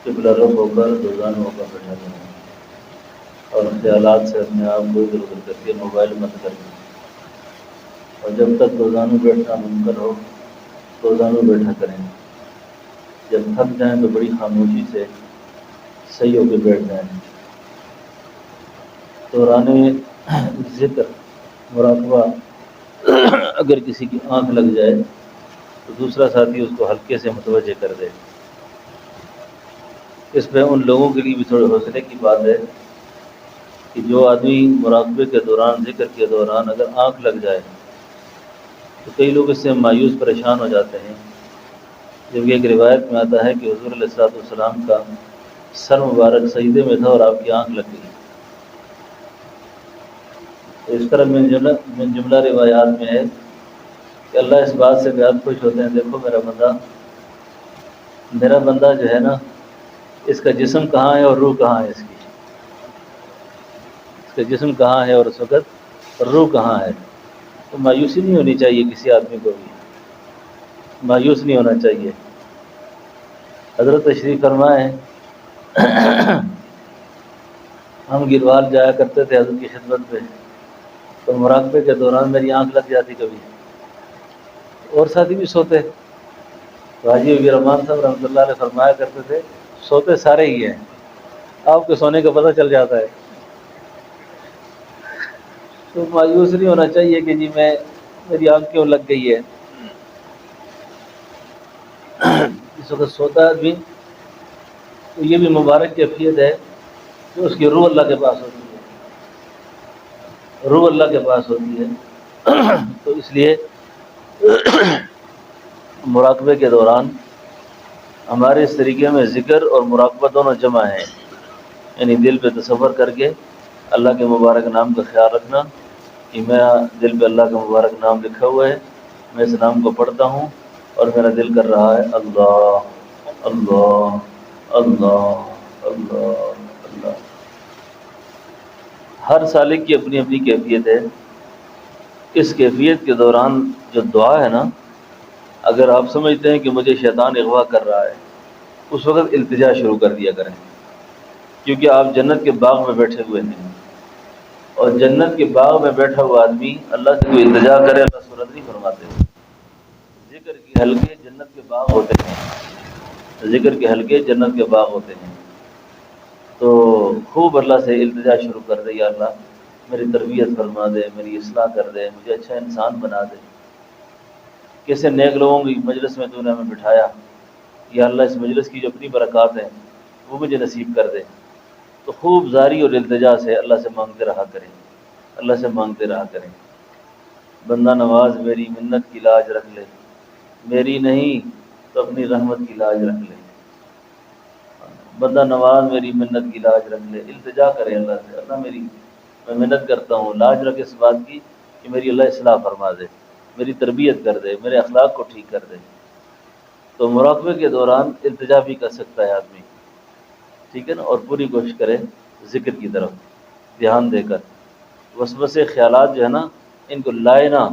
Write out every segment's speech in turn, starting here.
قبلہ رخ ہو کر روزانہ ہو کر بیٹھا کریں اور خیالات سے اپنے آپ کو ادھر ادھر کر کے موبائل مت کریں، اور جب تک روزانہ بیٹھنا ممکن ہو روزانہ بیٹھا کریں۔ جب تھک جائیں تو بڑی خاموشی سے صحیح ہو کے بیٹھ جائیں۔ دوران ذکر مراقبہ اگر کسی کی آنکھ لگ جائے تو دوسرا ساتھی اس کو ہلکے سے متوجہ کر دے۔ اس پہ ان لوگوں کے لیے بھی تھوڑے حوصلے کی بات ہے کہ جو آدمی مراقبے کے دوران ذکر کے دوران اگر آنکھ لگ جائے تو کئی لوگ اس سے مایوس پریشان ہو جاتے ہیں، جبکہ ایک روایت میں آتا ہے کہ حضور علیہ الصلوۃ والسلام کا سر مبارک سجدے میں تھا اور آپ کی آنکھ لگ گئی۔ تو اس طرح من جملہ روایات میں ہے کہ اللہ اس بات سے بہت خوش ہوتے ہیں، دیکھو میرا بندہ جو ہے نا، اس کا جسم کہاں ہے اور روح کہاں ہے، اس کا جسم کہاں ہے اور اس وقت روح کہاں ہے۔ تو مایوسی نہیں ہونی چاہیے، کسی آدمی کو بھی مایوس نہیں ہونا چاہیے۔ حضرت تشریف فرمائے ہم گروال جایا کرتے تھے حضرت کی خدمت پہ، تو مراقبے کے دوران میری آنکھ لگ جاتی کبھی، اور ساتھی بھی سوتے، تو حاجی عبد الرحمان صاحب رحمۃ اللہ علیہ فرمایا کرتے تھے سوتے سارے ہی ہیں، آپ کے سونے کا پتہ چل جاتا ہے۔ تو مایوس نہیں ہونا چاہیے کہ جی میری آنکھ کیوں لگ گئی ہے۔ اس وقت سوتا آدمی تو یہ بھی مبارک کیفیت ہے کہ اس کی روح اللہ کے پاس ہوتی ہے، روح اللہ کے پاس ہوتی ہے۔ تو اس لیے مراقبے کے دوران ہمارے اس طریقے میں ذکر اور مراقبہ دونوں جمع ہیں، یعنی دل پہ تصور کر کے اللہ کے مبارک نام کا خیال رکھنا کہ میرا دل پہ اللہ کا مبارک نام لکھا ہوا ہے، میں اس نام کو پڑھتا ہوں اور میرا دل کر رہا ہے اللہ اللہ اللہ اللہ اللہ۔ ہر سالک کی اپنی اپنی کیفیت ہے۔ اس کیفیت کے دوران جو دعا ہے نا، اگر آپ سمجھتے ہیں کہ مجھے شیطان اغوا کر رہا ہے، اس وقت التجا شروع کر دیا کریں، کیونکہ آپ جنت کے باغ میں بیٹھے ہوئے ہیں، اور جنت کے باغ میں بیٹھا ہوا آدمی اللہ سے کوئی التجا کرے اللہ صورت نہیں فرماتے۔ ذکر کے حلقے جنت کے باغ ہوتے ہیں، ذکر کے حلقے جنت کے باغ ہوتے ہیں۔ تو خوب اللہ سے التجا شروع کر دے، یا اللہ میری تربیت فرما دے، میری اصلاح کر دے، مجھے اچھا انسان بنا دے، کیسے نیک لوگوں کی مجلس میں تو نے ہمیں بٹھایا، یا اللہ اس مجلس کی جو اپنی برکات ہیں وہ مجھے نصیب کر دے۔ تو خوب زاری اور التجا سے اللہ سے مانگتے رہا کریں، اللہ سے مانگتے رہا کریں۔ بندہ نواز میری منت کی لاج رکھ لے، میری نہیں تو اپنی رحمت کی لاج رکھ لے۔ بندہ نواز میری منت کی لاج رکھ لے، التجا کرے اللہ سے، اللہ میں منت کرتا ہوں، لاج رکھ اس بات کی کہ میری اللہ اصلاح فرما دے، میری تربیت کر دے، میرے اخلاق کو ٹھیک کر دے۔ تو مراقبے کے دوران التجا بھی کر سکتا ہے آدمی، ٹھیک ہے نا، اور پوری کوشش کرے ذکر کی طرف دھیان دے کر۔ وسوسے خیالات جو ہے نا، ان کو لائے نہ،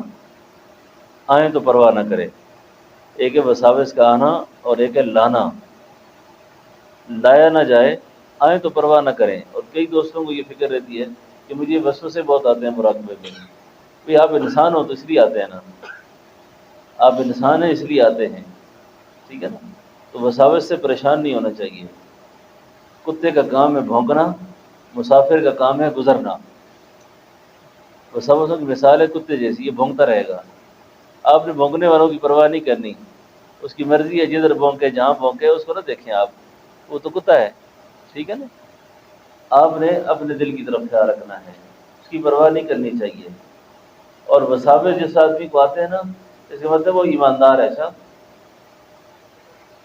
آئیں تو پرواہ نہ کرے۔ ایک ہے وساوس کا آنا اور ایک ہے لانا۔ لایا نہ جائے، آئیں تو پرواہ نہ کریں۔ اور کئی دوستوں کو یہ فکر رہتی ہے کہ مجھے وسوسے بہت آتے ہیں مراقبے میں۔ بھئی آپ انسان ہو تو اس لیے آتے ہیں نا، آپ انسان ہیں اس لیے آتے ہیں، ٹھیک ہے نا۔ تو وساوس سے پریشان نہیں ہونا چاہیے۔ کتے کا کام ہے بھونکنا، مسافر کا کام ہے گزرنا۔ وسوسوں کی مثال ہے کتے جیسی، یہ بھونکتا رہے گا، آپ نے بھونکنے والوں کی پرواہ نہیں کرنی، اس کی مرضی ہے جدھر بھونکے جہاں بھونکے، اس کو نہ دیکھیں آپ، وہ تو کتا ہے، ٹھیک ہے نا۔ آپ نے اپنے دل کی طرف خیال رکھنا ہے، اس کی پرواہ نہیں کرنی چاہیے۔ اور وساوس جس آدمی کو آتے ہیں نا، اس کا مطلب وہ ایماندار ہے۔ صاحب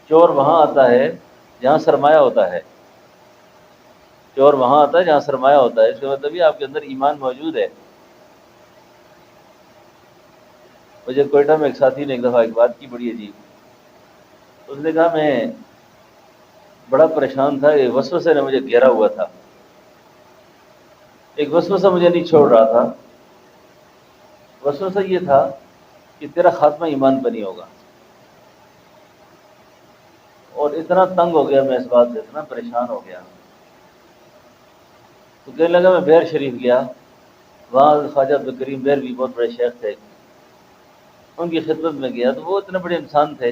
چور وہاں آتا ہے جہاں سرمایہ ہوتا ہے، چور وہاں آتا ہے جہاں سرمایہ ہوتا ہے، اس کا مطلب یہ آپ کے اندر ایمان موجود ہے۔ مجھے کوئٹہ میں ایک ساتھی نے ایک دفعہ ایک بات کی بڑی عجیب، اس نے کہا میں بڑا پریشان تھا، ایک وسوسے نے مجھے گھیرا ہوا تھا، ایک وسوسہ مجھے نہیں چھوڑ رہا تھا۔ وسوسہ یہ تھا کہ تیرا خاتمہ ایمان پر نہیں ہوگا، اور اتنا تنگ ہو گیا میں اس بات سے، اتنا پریشان ہو گیا، تو کہنے لگا میں بیر شریف گیا، وہاں خواجہ عبدالکریم بیر بھی بہت بڑے شیخ تھے، ان کی خدمت میں گیا تو وہ اتنے بڑے انسان تھے،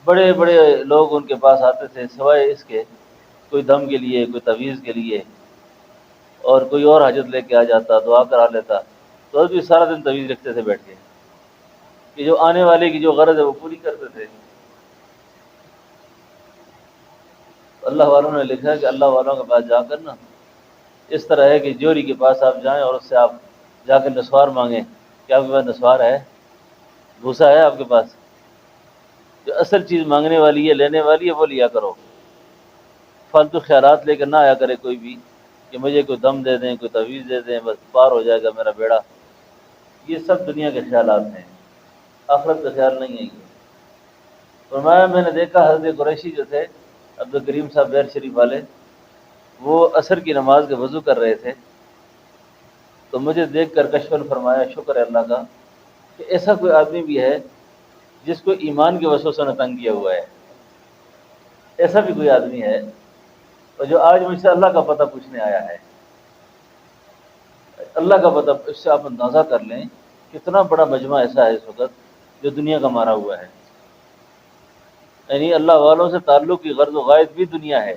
بڑے بڑے لوگ ان کے پاس آتے تھے، سوائے اس کے کوئی دم کے لیے، کوئی تعویذ کے لیے، اور کوئی اور حاجت لے کے آ جاتا، دعا کرا لیتا، تو بھی سارا دن تعویذ رکھتے تھے بیٹھ کے کہ جو آنے والے کی جو غرض ہے وہ پوری کرتے تھے۔ اللہ والوں نے لکھا ہے کہ اللہ والوں کے پاس جا کر نا اس طرح ہے کہ جوہری کے پاس آپ جائیں اور اس سے آپ جا کے نسوار مانگیں کہ آپ کے پاس نسوار ہے، بھوسا ہے آپ کے پاس، جو اصل چیز مانگنے والی ہے، لینے والی ہے، وہ لیا کرو، فالتو خیالات لے کر نہ آیا کرے کوئی بھی کہ مجھے کوئی دم دے دیں، کوئی تعویذ دے دیں، بس پار ہو جائے گا میرا بیڑا، یہ سب دنیا کے خیالات ہیں، آخرت کا خیال نہیں ہے یہ۔ فرمایا میں نے دیکھا حضرت قریشی جو تھے عبدالکریم صاحب بیر شریف والے، وہ عصر کی نماز کے وضو کر رہے تھے، تو مجھے دیکھ کر کشفن فرمایا، شکر ہے اللہ کا کہ ایسا کوئی آدمی بھی ہے جس کو ایمان کے وسوسوں نے تنگ کیا ہوا ہے، ایسا بھی کوئی آدمی ہے، اور جو آج مجھ سے اللہ کا پتہ پوچھنے آیا ہے، اللہ کا پتہ، اس سے آپ اندازہ کر لیں کتنا بڑا مجمع ایسا ہے اس وقت جو دنیا کا مارا ہوا ہے، یعنی اللہ والوں سے تعلق کی غرض و غائب بھی دنیا ہے۔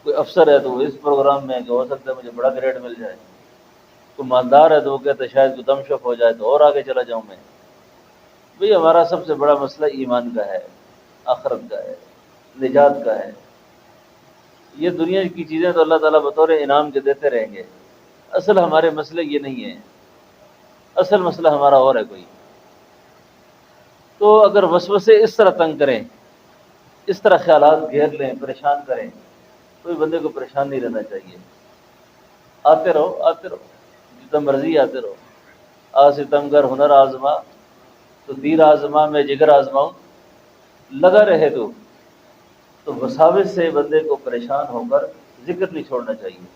کوئی افسر ہے تو وہ اس پروگرام میں کہ ہو سکتا ہے مجھے بڑا گریڈ مل جائے، کوئی مالدار ہے تو وہ کہتے شاید کوئی دم شپ ہو جائے تو اور آگے چلا جاؤں میں۔ بھئی ہمارا سب سے بڑا مسئلہ ایمان کا ہے، آخرت کا ہے، نجات کا ہے۔ یہ دنیا کی چیزیں تو اللہ تعالیٰ بطور انعام کے دیتے رہیں گے، اصل ہمارے مسئلے یہ نہیں ہیں، اصل مسئلہ ہمارا اور ہے کوئی۔ تو اگر وسوسے اس طرح تنگ کریں، اس طرح خیالات گھیر لیں، پریشان کریں، کوئی بندے کو پریشان نہیں رہنا چاہیے، آتے رہو آتے رہو، جتنا مرضی آتے رہو، ستم گر ہنر آزما تو تیر آزما میں جگر آزماؤں، لگا رہے تو وساوس سے بندے کو پریشان ہو کر ذکر نہیں چھوڑنا چاہیے،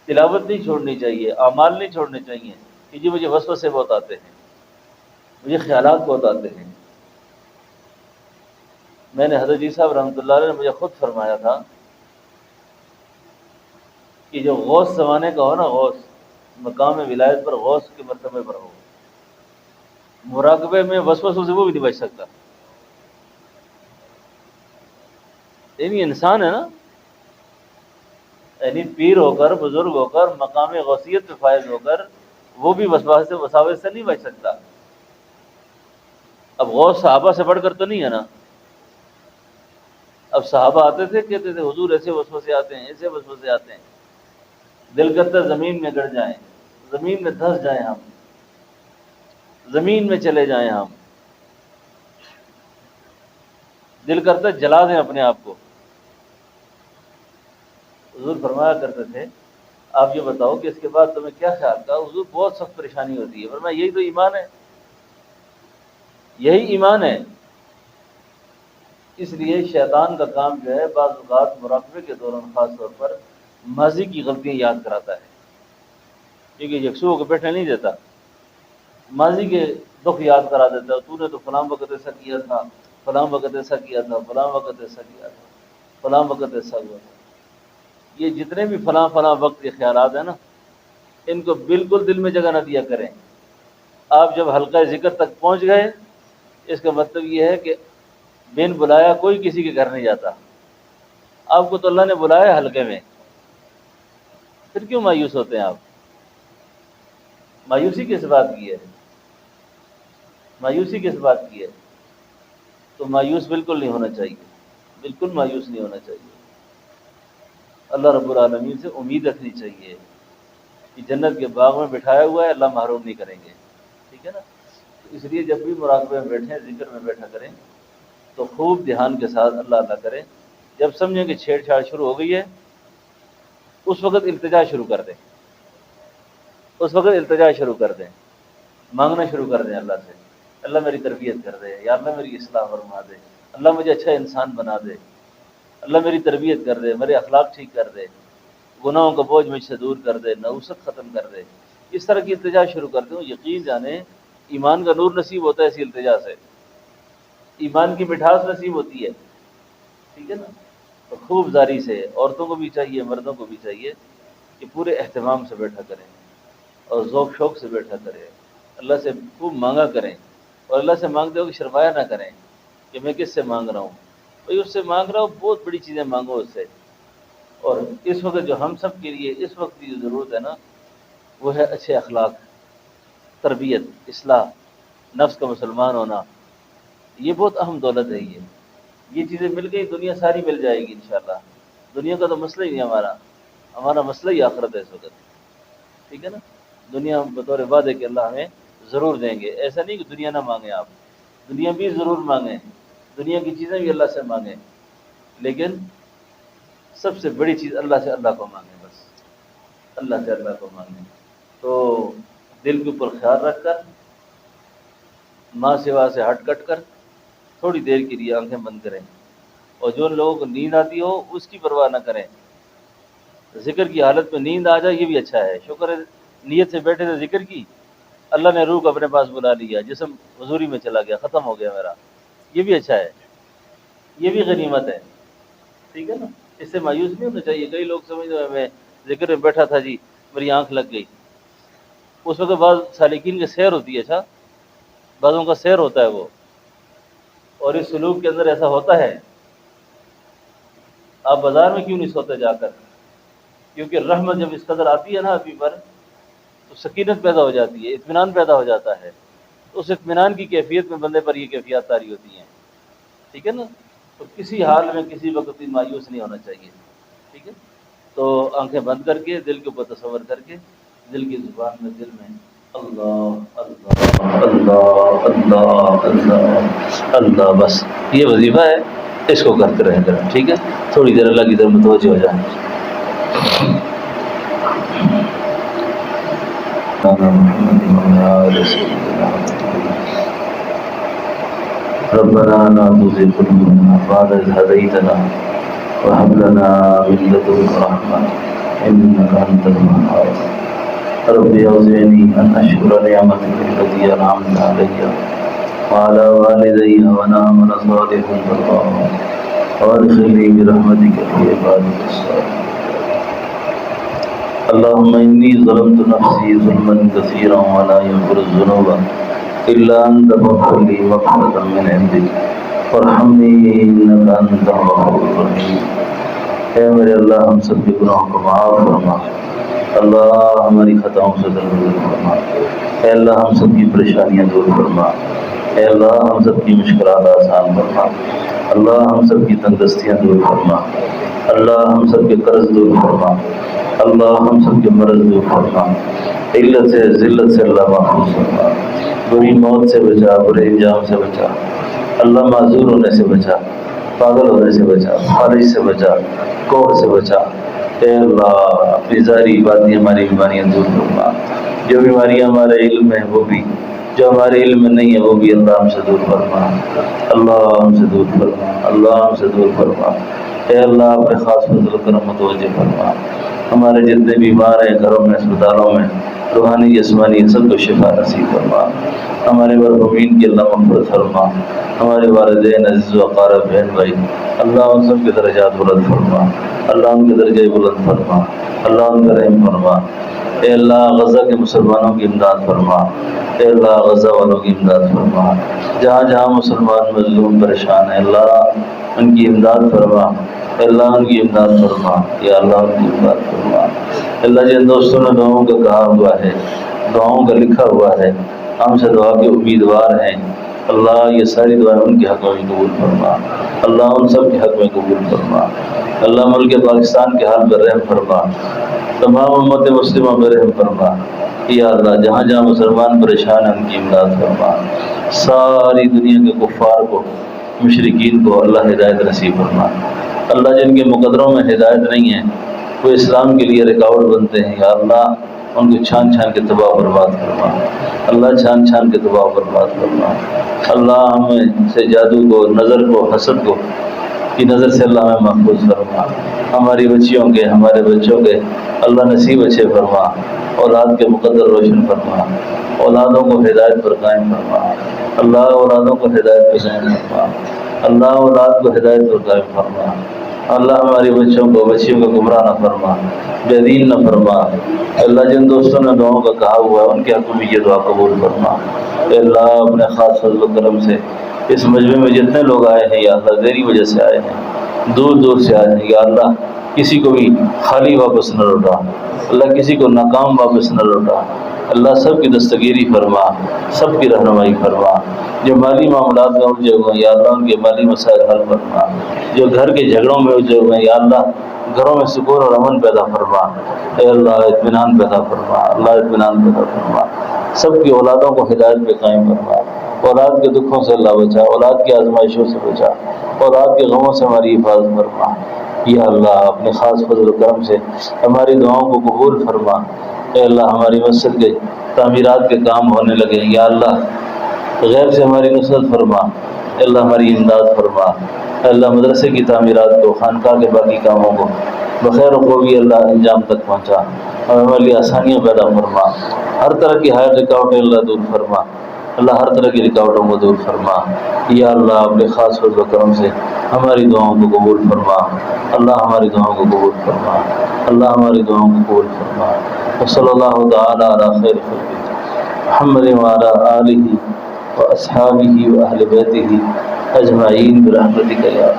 تلاوت نہیں چھوڑنی چاہیے، اعمال نہیں چھوڑنے چاہیے کہ جی مجھے وسوسے بہت آتے ہیں، مجھے خیالات بہت آتے ہیں۔ میں نے حضرت جی صاحب رحمۃ اللہ علیہ نے مجھے خود فرمایا تھا کہ جو غوث زمانے کا ہو نا، غوث مقام ولایت پر غوث کے مرتبے پر ہو، مراقبے میں وسوسوں سے وہ بھی نہیں بچ سکتا، یعنی انسان ہے نا، یعنی پیر ہو کر، بزرگ ہو کر، مقام غوثیت پہ فائز ہو کر وہ بھی وساوس سے نہیں بچ سکتا۔ اب غوث صحابہ سے بڑھ کر تو نہیں ہے نا، اب صحابہ آتے تھے کہتے تھے حضور ایسے وسوسے آتے ہیں، ایسے وسوسے آتے ہیں، دل کرتا زمین میں گڑ جائیں، زمین میں دھس جائیں، ہم زمین میں چلے جائیں، ہم دل کرتا جلا دیں اپنے آپ کو۔ حضور فرمایا کرتے تھے آپ یہ بتاؤ کہ اس کے بعد تمہیں کیا خیال تھا؟ حضور بہت سخت پریشانی ہوتی ہے، فرمایا یہی تو ایمان ہے، یہی ایمان ہے۔ اس لیے شیطان کا کام جو ہے بعض اوقات مراقبے کے دوران خاص طور پر ماضی کی غلطیاں یاد کراتا ہے، کیونکہ یکسو ہو کے بیٹھنے نہیں دیتا، ماضی کے دکھ یاد کرا دیتا ہے، تو نے تو فلاں وقت ایسا کیا تھا، فلاں وقت ایسا کیا تھا، فلاں وقت ایسا کیا تھا، فلاں وقت ایسا ہوا تھا۔ یہ جتنے بھی فلاں فلاں وقت کے خیالات ہیں نا، ان کو بالکل دل میں جگہ نہ دیا کریں۔ آپ جب حلقہ ذکر تک پہنچ گئے، اس کا مطلب یہ ہے کہ بن بلایا کوئی کسی کے گھر نہیں جاتا، آپ کو تو اللہ نے بلایا حلقے میں، پھر کیوں مایوس ہوتے ہیں آپ؟ مایوسی کس بات کی ہے؟ مایوسی کس بات کی ہے؟ تو مایوس بالکل نہیں ہونا چاہیے، بالکل مایوس نہیں ہونا چاہیے۔ اللہ رب العالمین سے امید رکھنی چاہیے کہ جنت کے باغ میں بٹھایا ہوا ہے، اللہ محروم نہیں کریں گے، ٹھیک ہے نا؟ تو اس لیے جب بھی مراقبے میں بیٹھیں، ذکر میں بیٹھا کریں تو خوب دھیان کے ساتھ اللہ اللہ کریں۔ جب سمجھیں کہ چھیڑ چھاڑ شروع ہو گئی ہے، اس وقت التجا شروع کر دیں، اس وقت التجا شروع کر دیں، مانگنا شروع کر دیں اللہ سے، اللہ میری تربیت کر دے، یا اللہ میری اصلاح فرما دے، اللہ مجھے اچھا انسان بنا دے، اللہ میری تربیت کر دے، میرے اخلاق ٹھیک کر دے، گناہوں کا بوجھ مجھ سے دور کر دے، نحوست ختم کر دے۔ اس طرح کی التجا شروع کر دوں، یقین جانیں ایمان کا نور نصیب ہوتا ہے اسی التجا سے۔ ایمان کی مٹھاس نصیب ہوتی ہے، ٹھیک ہے نا؟ تو خوب زاری سے عورتوں کو بھی چاہیے، مردوں کو بھی چاہیے کہ پورے اہتمام سے بیٹھا کریں اور ذوق شوق سے بیٹھا کریں، اللہ سے خوب مانگا کریں، اور اللہ سے مانگتے ہو کہ شرمایا نہ کریں کہ میں کس سے مانگ رہا ہوں، بھائی اس سے مانگ رہا ہوں بہت بڑی چیزیں مانگو اس سے۔ اور اس وقت جو ہم سب کے لیے اس وقت کی جو ضرورت ہے نا، وہ ہے اچھے اخلاق، تربیت، اصلاح، نفس کا مسلمان ہونا۔ یہ بہت اہم دولت ہے، یہ چیزیں مل گئی دنیا ساری مل جائے گی انشاءاللہ۔ دنیا کا تو مسئلہ ہی نہیں ہمارا مسئلہ ہی آخرت ہے اس وقت، ٹھیک ہے نا؟ دنیا بطور وعدے کہ اللہ ہمیں ضرور دیں گے، ایسا نہیں کہ دنیا نہ مانگیں، آپ دنیا بھی ضرور مانگیں، دنیا کی چیزیں بھی اللہ سے مانگیں، لیکن سب سے بڑی چیز اللہ کو مانگیں، بس اللہ سے اللہ کو مانگیں۔ تو دل کے اوپر خیال رکھ کر، ماں سوا سے ہٹ کٹ کر تھوڑی دیر کے لیے آنکھیں بند کریں، اور جو لوگوں کو نیند آتی ہو اس کی پرواہ نہ کریں۔ ذکر کی حالت میں نیند آ جائے یہ بھی اچھا ہے، شکر ہے نیت سے بیٹھے تھے ذکر کی، اللہ نے روح کو اپنے پاس بلا لیا، جسم حضوری میں چلا گیا، ختم ہو گیا میرا، یہ بھی اچھا ہے، یہ بھی غنیمت ہے، ٹھیک ہے نا؟ اس سے مایوس نہیں ہونا چاہیے۔ کئی لوگ سمجھتے ہیں میں ذکر میں بیٹھا تھا جی میری آنکھ لگ گئی، اس وقت بعض سالکین کی سیر ہوتی ہے، اچھا بعضوں کا سیر ہوتا ہے وہ، اور اس سلوک کے اندر ایسا ہوتا ہے۔ آپ بازار میں کیوں نہیں سوتے جا کر؟ کیونکہ رحمت جب اس قدر آتی ہے نا آدمی پر تو سکینت پیدا ہو جاتی ہے، اطمینان پیدا ہو جاتا ہے، تو اس اطمینان کی کیفیت میں بندے پر یہ کیفیات طاری ہوتی ہیں، ٹھیک ہے نا؟ تو کسی حال میں کسی وقت بھی مایوس نہیں ہونا چاہیے، ٹھیک ہے؟ تو آنکھیں بند کر کے دل کے اوپر تصور کر کے دل کی زبان میں دل میں اللہ اللہ اللہ اللہ اللہ اللہ، بس یہ وظیفہ ہے، اس کو کرتے رہیں گے، ٹھیک ہے؟ تھوڑی دیر اللہ کی طرف متوجہ ہو جائیں۔ ربنا لا تزغ قلوبنا بعد إذ هديتنا وهب لنا من لدنك رحمة إنك أنت الوهاب رب أوزعني أن أشكر نعمتك التي أنعمت علي وعلى والدي وأن أعمل صالحا ترضاه وأدخلني برحمتك في عبادك الصالحين اللهم إني ظلمت نفسي ظلما كثيرا ولا يغفر الذنوب إلا أنت فاغفر لي مغفرة من عندك وارحمني إنك أنت الغفور الرحيم۔ اے میرے اللہ ہم سب کے گناہوں کو معاف فرما، اللہ ہماری خطاؤں سے درگزر فرما، اے اللہ ہم سب کی پریشانیاں دور فرما، اے اللہ ہم سب کی مشکلات آسان فرما، اللہ ہم سب کی تندرستیاں دور فرما، اللہ ہم سب کے قرض دور فرما، اللہ ہم سب کے مرض دور فرما، علت سے ذلت سے اللہ محفوظ فرما، بری موت سے بچا، برے انجام سے بچا، اللہ معذور ہونے سے بچا، پاگل ہونے سے بچا، خارج سے بچا، کوڑ سے بچا، اے اللہ اپنی ظاہری باطنی ہماری بیماریاں دور فرما، جو بیماریاں ہمارے علم میں وہ بھی، جو ہمارے علم میں نہیں ہے وہ بھی اللہ ہم سے دور فرما، اللہ ہم سے دور فرما، اللہ ہم سے دور فرما، اے اللہ اپنے خاص فضل و کرم متوجہ فرما، ہمارے جتنے بیمار ہیں گھروں میں اسپتالوں میں روحانی جسمانی سب کو شفا نصیب فرما، ہمارے مرحومین کی اللہ مغفرت فرما، ہمارے والدین عزیز و اقارب بہن بھائی اللہ ان سب کے درجات بلند فرما، اللہ ان کے درجے بلند فرما، اللہ ان کا رحم فرما، اے اللہ غزہ کے مسلمانوں کی امداد فرما، اے اللہ غزہ والوں کی امداد فرما، جہاں جہاں مسلمان مظلوم پریشان ہیں اللہ ان کی امداد فرما، اے اللہ ان کی امداد فرما، یا اللہ ان کی امداد فرما، اللہ جن دوستوں نے دعاؤں کا کہا ہوا ہے، دعاؤں کا لکھا ہوا ہے، ہم سے دعا کے امیدوار ہیں، اللہ یہ ساری دعائیں ان کے حق میں قبول فرما، اللہ ان سب کے حق میں قبول فرما، اللہ ملک پاکستان کے حال پر رحم فرما، تمام امت مسلمہ پر رحم فرما، یا اللہ جہاں جہاں مسلمان پریشان ہیں ان کی امداد فرما، ساری دنیا کے کفار کو مشرکین کو اللہ ہدایت نصیب فرما، اللہ جن کے مقدروں میں ہدایت نہیں ہے وہ اسلام کے لیے رکاوٹ بنتے ہیں، یا اللہ ان کو چھان چھان کے تباہ برباد فرما، اللہ چھان چھان کے تباہ برباد فرما، اللہ ہمیں سے جادو کو، نظر کو، حسد کو کی نظر سے اللہ ہمیں محفوظ فرما، ہماری بچیوں کے، ہمارے بچوں کے اللہ نصیب اچھے فرما، اولاد کے مقدر روشن فرما، اولادوں کو ہدایت پر قائم فرما اللہ، اولادوں کو ہدایت پر قائم فرما اللہ، اولاد کو ہدایت پر قائم فرما اللہ، ہمارے بچوں کو بچیوں کو گمراہ نہ فرما، بے دین نہ فرما اللہ، جن دوستوں نے دعاؤں کا کہا ہوا ہے ان کے حق میں یہ دعا قبول فرما اے اللہ، اپنے خاص فضل و کرم سے اس مجمع میں جتنے لوگ آئے ہیں یا اللہ تیری وجہ سے آئے ہیں، دور دور سے آئے ہیں یا اللہ، کسی کو بھی خالی واپس نہ لوٹا اللہ، کسی کو ناکام واپس نہ لوٹا اللہ، سب کی دستگیری فرما، سب کی رہنمائی فرما، جو مالی معاملات میں الجھے ہوئے ہیں یا اللہ ان کے مالی مسائل حل فرما، جو گھر کے جھگڑوں میں الجھے ہوئے ہیں یا اللہ گھروں میں سکون اور امن پیدا فرما اے اللہ، اطمینان پیدا فرما اللہ، اطمینان پیدا فرما، سب کی اولادوں کو ہدایت پہ قائم فرما، اولاد کے دکھوں سے اللہ بچا، اولاد کی آزمائشوں سے بچا، اولاد کے غموں سے ہماری حفاظت فرما یا اللہ، اپنے خاص فضل و کرم سے ہماری دعاؤں کو قبول فرما اے اللہ، ہماری مسجد کے تعمیرات کے کام ہونے لگے یا اللہ، غیر سے ہماری نصرت فرما اے اللہ، ہماری امداد فرما اے اللہ، مدرسے کی تعمیرات کو، خانقاہ کے باقی کاموں کو بخیر و خوبی اللہ انجام تک پہنچا اور ہمارے لیے آسانیاں پیدا فرما، ہر طرح کی ہر رکاوٹیں اللہ دور فرما اللہ، ہر طرح کی رکاوٹوں کو دور فرما یا اللہ، اپنے خاص فضل و کرم سے ہماری دعاؤں کو قبول فرما اللہ، ہماری دعاؤں کو قبول فرما اللہ، ہماری دعاؤں کو قبول فرما وصلی اللہ تعالی علی خیر خلقہ محمد وعلی آلہ واصحابہ واہل بیتہ اجمعین برحمتک یا